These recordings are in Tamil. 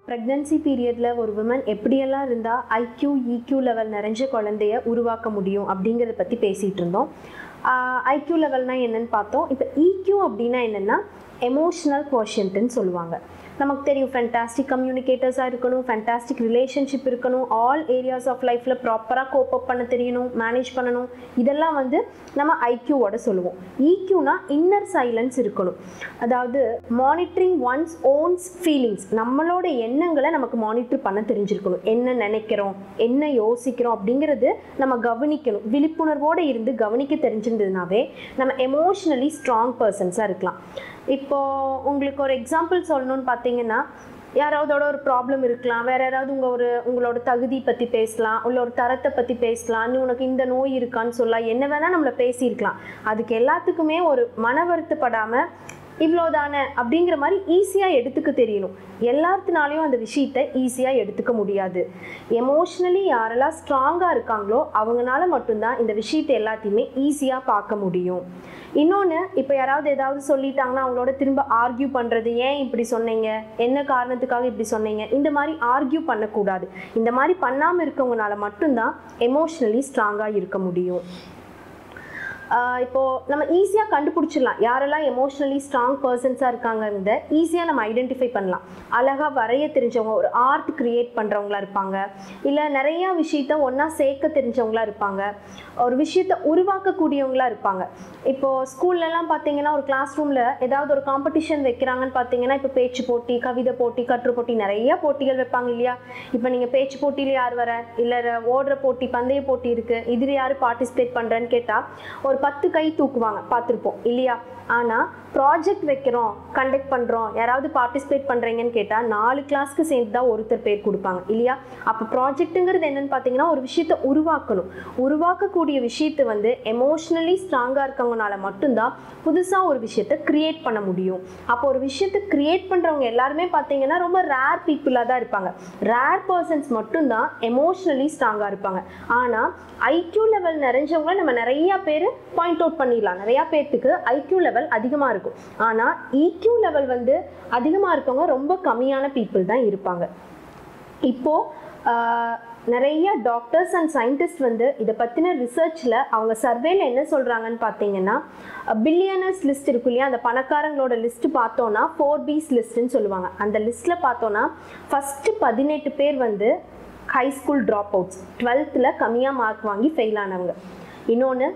ப்ரெக்னன்சி பீரியடில் ஒரு விமன் எப்படியெல்லாம் இருந்தால் ஐக்யூ ஈக்யூ லெவல் நிறைஞ்ச குழந்தைய உருவாக்க முடியும் அப்படிங்கிறத பற்றி பேசிகிட்டு இருந்தோம். ஐக்யூ லெவல்னால் என்னென்னு பார்த்தோம். இப்போ ஈக்யூ அப்படின்னா என்னென்னா எமோஷ்னல் கோஷன்ட்டுன்னு சொல்லுவாங்க. நமக்கு தெரியும், ஃபேண்டாஸ்டிக் கம்யூனிகேட்டர்ஸாக இருக்கணும், ஃபேண்டாஸ்டிக் ரிலேஷன்ஷிப் இருக்கணும், ஆல் ஏரியாஸ் ஆஃப் லைஃப்பில் ப்ராப்பராக கோப் அப் பண்ண தெரியணும், மேனேஜ் பண்ணணும். இதெல்லாம் வந்து நம்ம ஐக்யூவோட சொல்லுவோம். ஈக்யூனா இன்னர் சைலன்ஸ் இருக்கணும். அதாவது மானிட்டரிங் ஒன்ஸ் ஓன்ஸ் ஃபீலிங்ஸ், நம்மளோட எண்ணங்களை நமக்கு மானிட்டர் பண்ண தெரிஞ்சிருக்கணும். என்ன நினைக்கிறோம், என்ன யோசிக்கிறோம் அப்படிங்கிறது நம்ம கவனிக்கணும். விழிப்புணர்வோடு இருந்து கவனிக்க தெரிஞ்சிருந்ததுனாவே நம்ம எமோஷ்னலி ஸ்ட்ராங் பர்சன்ஸாக இருக்கலாம். இப்போது உங்களுக்கு ஒரு எக்ஸாம்பிள் சொல்லணும்னு பார்த்தீங்கன்னா, யாராவதோட ஒரு ப்ராப்ளம் இருக்கலாம், வேறு யாராவது உங்களோட தகுதி பற்றி பேசலாம், உள்ள ஒரு தரத்தை பற்றி பேசலாம், இன்னும் உனக்கு இந்த நோய் இருக்கான்னு சொல்லலாம், என்ன வேணால் நம்மளை பேசியிருக்கலாம். அதுக்கு எல்லாத்துக்குமே ஒரு மன வருத்தப்படாமல் இவ்வளோதானே அப்படிங்கிற மாதிரி ஈஸியாக எடுத்துக்க தெரியணும். எல்லாத்தினாலையும் அந்த விஷயத்தை ஈஸியாக எடுத்துக்க முடியாது. எமோஷ்னலி யாரெல்லாம் ஸ்ட்ராங்காக இருக்காங்களோ அவங்களால மட்டும்தான் இந்த விஷயத்தை எல்லாத்தையுமே ஈஸியாக பார்க்க முடியும். இன்னொன்று, இப்போ யாராவது ஏதாவது சொல்லிட்டாங்கன்னா அவங்களோட திரும்ப ஆர்கியூ பண்ணுறது, ஏன் இப்படி சொன்னீங்க, என்ன காரணத்துக்காக இப்படி சொன்னீங்க, இந்த மாதிரி ஆர்கியூ பண்ணக்கூடாது. இந்த மாதிரி பண்ணாமல் இருக்கவங்கனால மட்டும்தான் எமோஷ்னலி ஸ்ட்ராங்காக இருக்க முடியும். இப்போது நம்ம ஈஸியாக கண்டுபிடிச்சிடலாம் யாரெல்லாம் எமோஷ்னலி ஸ்ட்ராங் பர்சன்ஸாக இருக்காங்க. ஈஸியாக நம்ம ஐடென்டிஃபை பண்ணலாம். அழகாக வரைய தெரிஞ்சவங்க, ஒரு ஆர்ட் க்ரியேட் பண்ணுறவங்களா இருப்பாங்க, இல்லை நிறையா விஷயத்த ஒன்றா சேர்க்க தெரிஞ்சவங்களா இருப்பாங்க, ஒரு விஷயத்தை உருவாக்கக்கூடியவங்களா இருப்பாங்க. இப்போது ஸ்கூல்லலாம் பார்த்தீங்கன்னா ஒரு கிளாஸ் ரூமில் ஏதாவது ஒரு காம்படிஷன் வைக்கிறாங்கன்னு பார்த்தீங்கன்னா, இப்போ பேச்சு போட்டி, கவிதை போட்டி, கட்டுரை போட்டி, நிறையா போட்டிகள் வைப்பாங்க இல்லையா. இப்போ நீங்கள் பேச்சு போட்டியில் யார் வர, இல்லை ஓடுற போட்டி, பந்தய போட்டி இருக்குது, இதில் யார் பார்ட்டிசிபேட் பண்ணுறேன்னு கேட்டால் ஒரு 10 கை தூக்குவாங்க, பார்த்துருப்போம் இல்லையா. ஆனால் ப்ராஜெக்ட் வைக்கிறோம், கண்டக்ட் பண்ணுறோம், யாராவது பார்ட்டிசிபேட் பண்ணுறீங்கன்னு கேட்டால் 4 கிளாஸ்க்கு சேர்ந்து தான் ஒருத்தர் பேர் கொடுப்பாங்க இல்லையா. அப்போ ப்ராஜெக்ட்டுங்கிறது என்னென்னு பார்த்தீங்கன்னா ஒரு விஷயத்தை உருவாக்கணும். உருவாக்கக்கூடிய விஷயத்தை வந்து எமோஷ்னலி ஸ்ட்ராங்காக இருக்கவங்கனால மட்டும்தான் புதுசாக ஒரு விஷயத்தை க்ரியேட் பண்ண முடியும். அப்போ ஒரு விஷயத்தை க்ரியேட் பண்ணுறவங்க எல்லாருமே பார்த்தீங்கன்னா ரொம்ப ரேர் பீப்புளாக தான் இருப்பாங்க. ரேர் பர்சன்ஸ் மட்டும்தான் எமோஷ்னலி ஸ்ட்ராங்காக இருப்பாங்க. ஆனால் ஐக்யூ லெவல் நிறைஞ்சவங்கள நம்ம நிறையா பேர் பாயிண்ட் அவுட் பண்ணிடலாம். நிறையா பேர்த்துக்கு ஐக்யூ லெவல் அதிகமாக இருக்கும். ஆனால் ஈக்யூ லெவல் வந்து அதிகமாக இருக்கவங்க ரொம்ப கம்மியான பீப்புள் தான் இருப்பாங்க. இப்போது நிறைய டாக்டர்ஸ் அண்ட் சயின்டிஸ்ட் வந்து இதை பற்றின ரிசர்ச்சில் அவங்க சர்வேல என்ன சொல்கிறாங்கன்னு பார்த்தீங்கன்னா, பில்லியனர்ஸ் லிஸ்ட் இருக்கு இல்லையா, அந்த பணக்காரங்களோட லிஸ்ட்டு பார்த்தோன்னா 4Bs லிஸ்ட்டுன்னு சொல்லுவாங்க. அந்த லிஸ்ட்டில் பார்த்தோன்னா ஃபஸ்ட்டு 18 பேர் வந்து high school drop outs, 12th கம்மியாக மார்க் வாங்கி ஃபெயில் ஆனவங்க. இன்னொன்று,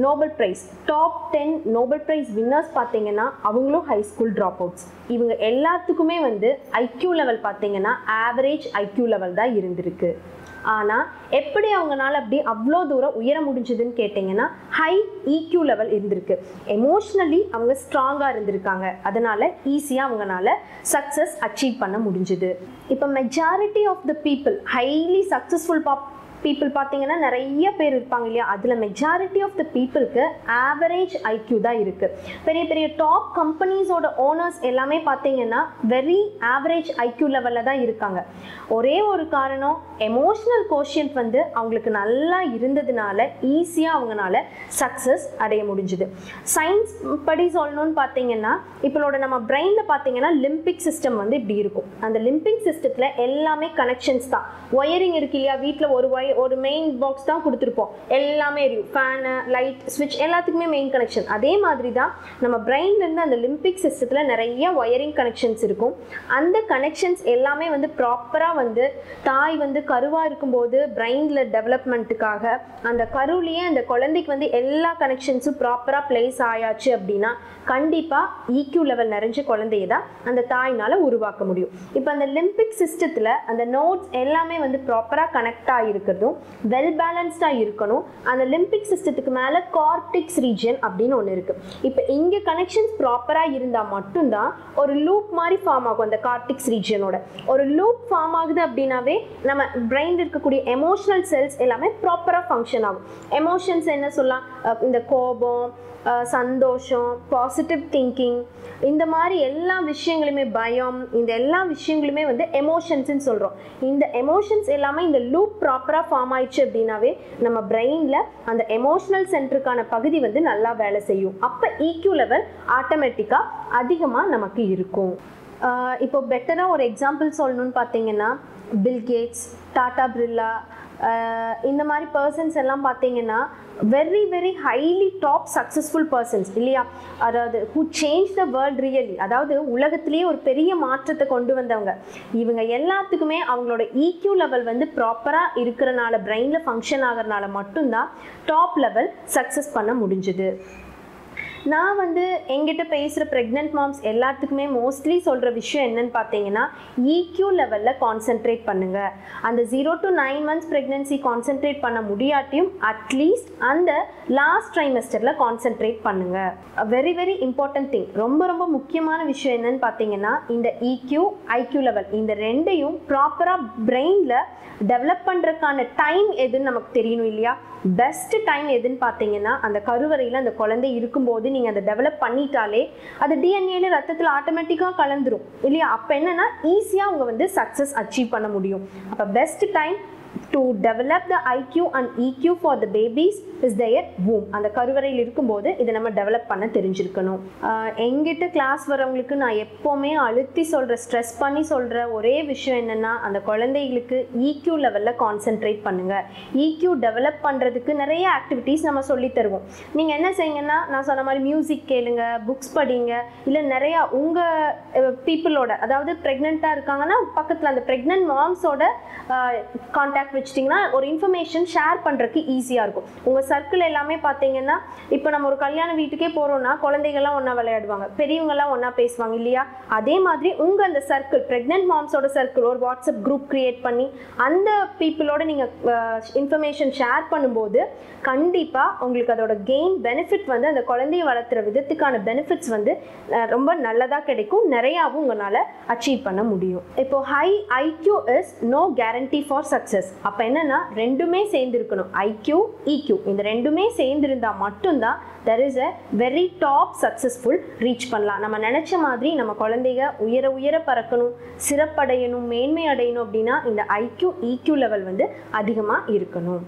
Nobel prize top 10 Nobel prize winners பார்த்தீங்கன்னா அவங்களும் ஹை ஸ்கூல் ட்ராப் அவுட்ஸ். இவங்க எல்லாத்துக்குமே வந்து ஐக்யூ லெவல் பார்த்தீங்கன்னா ஆவரேஜ் ஐக்யூ லெவல் தான் இருந்திருக்கு. ஆனால் எப்படி அவங்களால அப்படி அவ்வளோ தூரம் உயர முடிஞ்சதுன்னு கேட்டிங்கன்னா ஹை ஈக்யூ லெவல் இருந்திருக்கு. எமோஷ்னலி அவங்க ஸ்ட்ராங்காக இருந்திருக்காங்க. அதனால் ஈஸியாக அவங்களால சக்ஸஸ் அச்சீவ் பண்ண முடிஞ்சுது. இப்போ majority of the people highly successful people பார்த்தீங்கன்னா நிறைய பேர் இருப்பாங்க இல்லையா. அதில் மெஜாரிட்டி ஆஃப் த பீப்புளுக்கு ஆவரேஜ் ஐக்யூ தான் இருக்குது. பெரிய பெரிய டாப் கம்பெனிஸோட ஓனர்ஸ் எல்லாமே பார்த்தீங்கன்னா வெரி ஆவரேஜ் ஐக்யூ லெவலில் தான் இருக்காங்க. ஒரே ஒரு காரணம், எமோஷ்னல் கோஷியன்ட் வந்து அவங்களுக்கு நல்லா இருந்ததுனால ஈஸியாக அவங்களால சக்ஸஸ் அடைய முடிஞ்சுது. சயின்ஸ் படி சொல்லணும்னு பார்த்தீங்கன்னா இப்போட நம்ம பிரெயினில் பார்த்தீங்கன்னா லிம்பிக் சிஸ்டம் வந்து இப்படி இருக்கும். அந்த லிம்பிக் சிஸ்டத்தில் எல்லாமே கனெக்ஷன்ஸ் தான். ஒயரிங் இருக்கு இல்லையா, வீட்டில் ஒரு மெயின் பாக்ஸ் தான் கொடுத்துருப்போம், எல்லாமே எரியும், ஃபேனு, லைட், ஸ்விட்ச் எல்லாத்துக்குமே மெயின் கனெக்ஷன். அதே மாதிரி தான் நம்ம பிரெயின்லேருந்து அந்த லிம்பிக் சிஸ்டத்தில் நிறைய ஒயரிங் கனெக்ஷன்ஸ் இருக்கும். அந்த கனெக்ஷன்ஸ் எல்லாமே வந்து ப்ராப்பராக வந்து தாய் வந்து கருவாக இருக்கும்போது பிரெயினில் டெவலப்மெண்ட்டுக்காக அந்த கருவிலேயே அந்த குழந்தைக்கு வந்து எல்லா கனெக்ஷன்ஸும் ப்ராப்பராக பிளேஸ் ஆயாச்சு அப்படின்னா கண்டிப்பாக ஈக்யூ லெவல் நிறைஞ்ச குழந்தைய தான் அந்த தாயினால் உருவாக்க முடியும். இப்போ அந்த லிம்பிக் சிஸ்டத்தில் அந்த நோட்ஸ் எல்லாமே வந்து ப்ராப்பராக கனெக்ட் ஆகிருக்கிறதும் வெல் பேலன்ஸ்டாக இருக்கணும். அந்த லிம்பிக் சிஸ்டத்துக்கு மேலே கார்டெக்ஸ் ரீஜன் அப்படின்னு ஒன்று இருக்குது. இப்போ இங்கே கனெக்ஷன்ஸ் ப்ராப்பராக இருந்தால் மட்டும்தான் ஒரு லூப் மாதிரி ஃபார்ம் ஆகும். அந்த கார்டெக்ஸ் ரீஜனோட ஒரு லூப் ஃபார்ம் ஆகுது அப்படின்னாவே நம்ம பிரெயினில் இருக்கக்கூடிய எமோஷனல் செல்ஸ் எல்லாமே ப்ராப்பராக ஃபங்க்ஷன் ஆகும். எமோஷன்ஸ் என்ன சொல்லலாம், இந்த கோபம், சந்தோஷம், பாசிட்டிவ் திங்கிங், இந்த மாதிரி எல்லா விஷயங்களுமே, பயம், இந்த எல்லா விஷயங்களுமே வந்து எமோஷன்ஸ்ன்னு சொல்கிறோம். இந்த எமோஷன்ஸ் எல்லாமே இந்த லூப் ப்ராப்பராக ஃபார்ம் ஆயிடுச்சு அப்படின்னாவே நம்ம பிரெயினில் அந்த எமோஷனல் சென்டருக்கான பகுதி வந்து நல்லா வேலை செய்யும். அப்போ ஈக்யூ லெவல் ஆட்டோமேட்டிக்காக அதிகமாக நமக்கு இருக்கும். இப்போ பெட்டராக ஒரு எக்ஸாம்பிள் சொல்லணும்னு பார்த்தீங்கன்னா பில்கேட்ஸ், டாடா பிர்லா, இந்த மாதிரி பர்சன்ஸ் எல்லாம் பார்த்தீங்கன்னா very very highly top successful persons இல்லையா, அதாவது who change the world really, அதாவது உலகத்திலேயே ஒரு பெரிய மாற்றத்தை கொண்டு வந்தவங்க. இவங்க எல்லாத்துக்குமே அவங்களோட EQ லெவல் வந்து ப்ராப்பராக இருக்கிறனால, பிரெயினில் ஃபங்க்ஷன் ஆகிறனால மட்டும்தான் டாப் லெவல் சக்ஸஸ் பண்ண முடிஞ்சுது. நான் வந்து எங்கிட்ட பேசுகிற ப்ரெக்னென்ட் மாம்ஸ் எல்லாத்துக்குமே மோஸ்ட்லி சொல்கிற விஷயம் என்னன்னு பார்த்தீங்கன்னா, EQ லெவலில் கான்சென்ட்ரேட் பண்ணுங்கள். அந்த 0 to 9 months ப்ரெக்னென்சி கான்சென்ட்ரேட் பண்ண முடியாட்டியும் அட்லீஸ்ட் அந்த லாஸ்ட் ட்ரைமஸ்டரில் கான்சென்ட்ரேட் பண்ணுங்கள். வெரி வெரி இம்பார்ட்டன்ட் திங், ரொம்ப ரொம்ப முக்கியமான விஷயம் என்னன்னு பார்த்தீங்கன்னா, இந்த EQ, IQ லெவல் இந்த ரெண்டையும் ப்ராப்பராக பிரெயினில் டெவலப் பண்ணுறதுக்கான டைம் எதுன்னு நமக்கு தெரியணும் இல்லையா. பெஸ்ட் டைம் எதுன்னு பார்த்தீங்கன்னா, அந்த கருவறையில் அந்த குழந்தை இருக்கும்போது நீங்கள் அதை டெவலப் பண்ணிட்டாலே அது டிஎன்ஏல ரத்தத்தில் ஆட்டோமேட்டிக்காக கலந்துரும் இல்லையா. அப்போ என்னன்னா ஈஸியாக அவங்க வந்து சக்ஸஸ் அச்சீவ் பண்ண முடியும். அப்போ best time to develop the IQ and EQ for the babies is their womb. அந்த கருவறையில் இருக்கும்போது இதை நம்ம டெவலப் பண்ண தெரிஞ்சிருக்கணும். எங்கிட்ட கிளாஸ் வரவங்களுக்கு நான் எப்போவுமே அழுத்தி சொல்கிற, ஸ்ட்ரெஸ் பண்ணி சொல்கிற ஒரே விஷயம் என்னென்னா, அந்த குழந்தைகளுக்கு EQ லெவலில் கான்சென்ட்ரேட் பண்ணுங்கள். EQ டெவலப் பண்ணுறதுக்கு நிறைய ஆக்டிவிட்டீஸ் நம்ம சொல்லி தருவோம். நீங்கள் என்ன செய்யுங்கன்னா, நான் சொன்ன மாதிரி மியூசிக் கேளுங்க, புக்ஸ் படிங்க, இல்லை நிறையா உங்கள் பீப்புளோட, அதாவது ப்ரெக்னெண்ட்டாக இருக்காங்கன்னா பக்கத்தில் அந்த ப்ரெக்னென்ட் மாம்ஸோட கான்டாக்ட் வச்சிட்டிங்கன்னா ஒரு இன்ஃபர்மேஷன் ஷேர் பண்ணுறதுக்கு ஈஸியாக இருக்கும். உங்கள் சர்க்கிள் எல்லாமே பார்த்தீங்கன்னா, இப்போ நம்ம ஒரு கல்யாண வீட்டுக்கே போகிறோம்னா குழந்தைகள்லாம் ஒன்றா விளையாடுவாங்க, பெரியவங்கெல்லாம் ஒன்றா பேசுவாங்க இல்லையா. அதே மாதிரி உங்கள் அந்த சர்க்கிள், ப்ரெக்னென்ட் மாம்ஸோட சர்க்கிள் ஒரு வாட்ஸ்அப் குரூப் க்ரியேட் பண்ணி அந்த பீப்புளோட நீங்கள் இன்ஃபர்மேஷன் ஷேர் பண்ணும்போது கண்டிப்பாக உங்களுக்கு அதோட கெயின் பெனிஃபிட் வந்து, அந்த குழந்தைய வளர்த்துற விதத்துக்கான பெனிஃபிட்ஸ் வந்து ரொம்ப நல்லதாக கிடைக்கும், நிறையாவும் உங்களால் அச்சீவ் பண்ண முடியும். இப்போ high IQ is no guarantee for success. அப்போ என்னன்னா ரெண்டுமே சேர்ந்துருக்கணும், IQ, EQ இந்த ரெண்டுமே சேர்ந்துருந்தால் மட்டும்தான் there is a very top successful reach பண்ணலாம். நம்ம நினச்ச மாதிரி நம்ம குழந்தைங்க உயர உயர பறக்கணும், சிறப்படையணும், மேன்மை அடையணும் அப்படின்னா இந்த IQ, EQ லெவல் வந்து அதிகமாக இருக்கணும்.